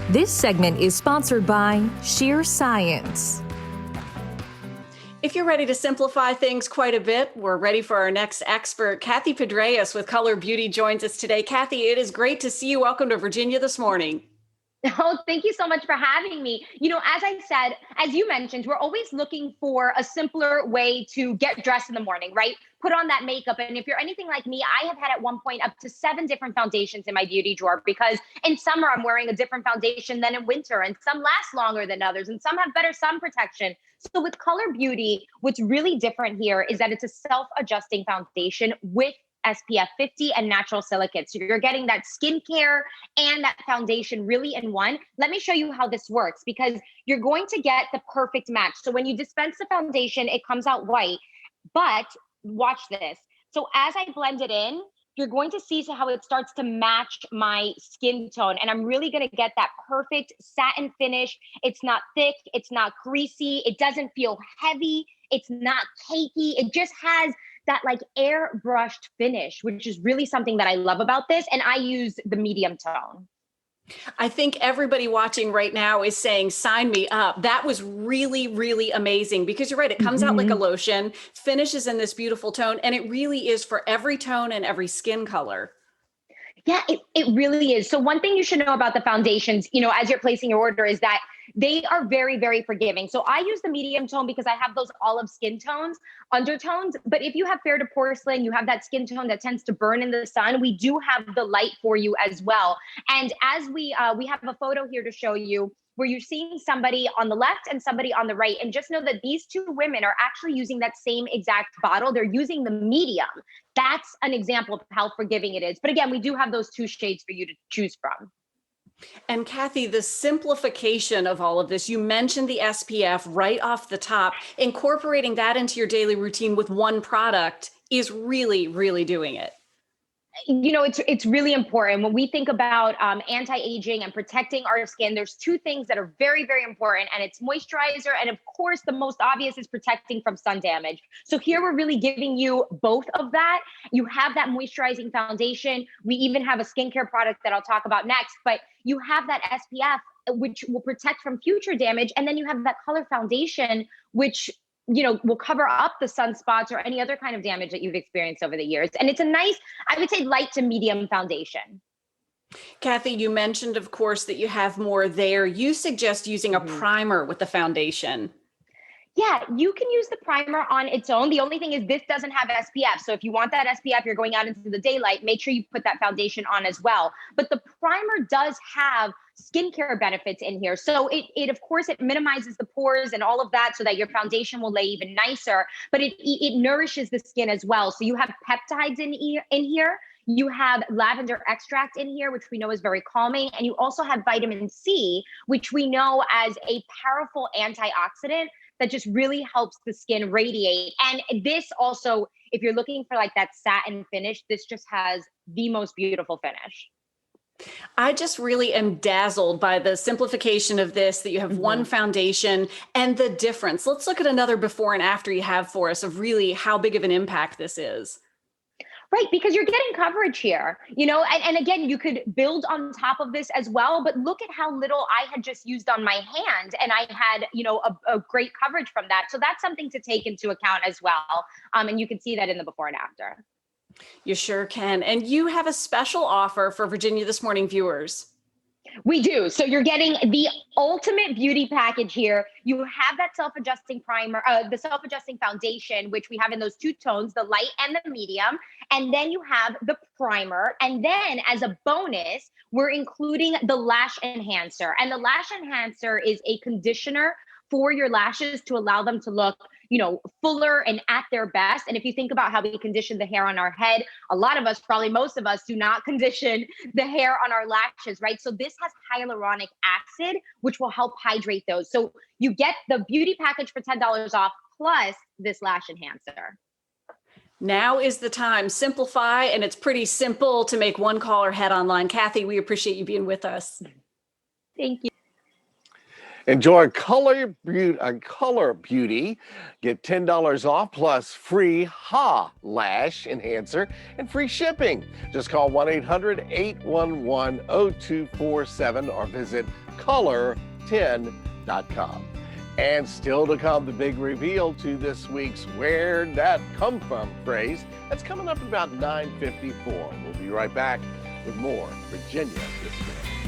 This segment is sponsored by Sheer Science. If you're ready to simplify things quite a bit, we're ready for our next expert. Cathy Pedrayes with Culler Beauty joins us today. Cathy, it is great to see you. Welcome to Virginia this morning. Oh, thank you so much for having me. As I said, as you mentioned, we're always looking for a simpler way to get dressed in the morning, right? Put on that makeup. And if you're anything like me, I have had at one point up to 7 different foundations in my beauty drawer because in summer I'm wearing a different foundation than in winter, and some last longer than others, and some have better sun protection. So with Culler Beauty, what's really different here is that it's a self-adjusting foundation with SPF 50 and natural silicates. So you're getting that skincare and that foundation really in one. Let me show you how this works because you're going to get the perfect match. So when you dispense the foundation, it comes out white, but watch this. So as I blend it in, you're going to see how it starts to match my skin tone. And I'm really going to get that perfect satin finish. It's not thick. It's not greasy. It doesn't feel heavy. It's not cakey. It just has that like airbrushed finish, which is really something that I love about this. And I use the medium tone. I think everybody watching right now is saying, sign me up. That was really, really amazing because you're right. It comes out like a lotion, finishes in this beautiful tone, and it really is for every tone and every skin color. Yeah, it really is. So one thing you should know about the foundations, as you're placing your order is that they are very, very forgiving. So I use the medium tone because I have those olive skin tones, undertones. But if you have fair to porcelain, you have that skin tone that tends to burn in the sun, we do have the light for you as well. And as we have a photo here to show you where you're seeing somebody on the left and somebody on the right. And just know that these two women are actually using that same exact bottle. They're using the medium. That's an example of how forgiving it is. But again, we do have those 2 shades for you to choose from. And Cathy, the simplification of all of this, you mentioned the SPF right off the top, incorporating that into your daily routine with one product is really, really doing it. It's really important when we think about anti-aging and protecting our skin. There's 2 things that are very, very important, and it's moisturizer. And of course, the most obvious is protecting from sun damage. So here we're really giving you both of that. You have that moisturizing foundation. We even have a skincare product that I'll talk about next, but you have that SPF, which will protect from future damage. And then you have that color foundation, which will cover up the sunspots or any other kind of damage that you've experienced over the years. And it's a nice, I would say, light to medium foundation. Cathy, you mentioned, of course, that you have more there. You suggest using a primer with the foundation. Yeah, you can use the primer on its own. The only thing is this doesn't have SPF. So if you want that SPF, you're going out into the daylight, make sure you put that foundation on as well. But the primer does have skincare benefits in here. So it of course, it minimizes the pores and all of that so that your foundation will lay even nicer, but it nourishes the skin as well. So you have peptides in here. You have lavender extract in here, which we know is very calming. And you also have vitamin C, which we know as a powerful antioxidant that just really helps the skin radiate. And this also, if you're looking for like that satin finish, this just has the most beautiful finish. I just really am dazzled by the simplification of this, that you have one foundation and the difference. Let's look at another before and after you have for us of really how big of an impact this is. Right, because you're getting coverage here, and again, you could build on top of this as well, but look at how little I had just used on my hand and I had, a great coverage from that. So that's something to take into account as well. And you can see that in the before and after. You sure can. And you have a special offer for Virginia This Morning viewers. We do. So you're getting the ultimate beauty package here. You have that self-adjusting primer, the self-adjusting foundation, which we have in those 2 tones, the light and the medium. And then you have the primer. And then as a bonus, we're including the lash enhancer. And the lash enhancer is a conditioner for your lashes to allow them to look, fuller and at their best. And if you think about how we condition the hair on our head, a lot of us, probably most of us, do not condition the hair on our lashes, right? So this has hyaluronic acid, which will help hydrate those. So you get the beauty package for $10 off plus this lash enhancer. Now is the time. Simplify, and it's pretty simple to make one call or head online. Cathy, we appreciate you being with us. Thank you. Enjoy Culler Beauty. Get $10 off plus free lash enhancer and free shipping. Just call 1-800-811-0247 or visit color10.com. And still to come, the big reveal to this week's Where'd That Come From phrase. That's coming up about 9:54. We'll be right back with more Virginia This Minute.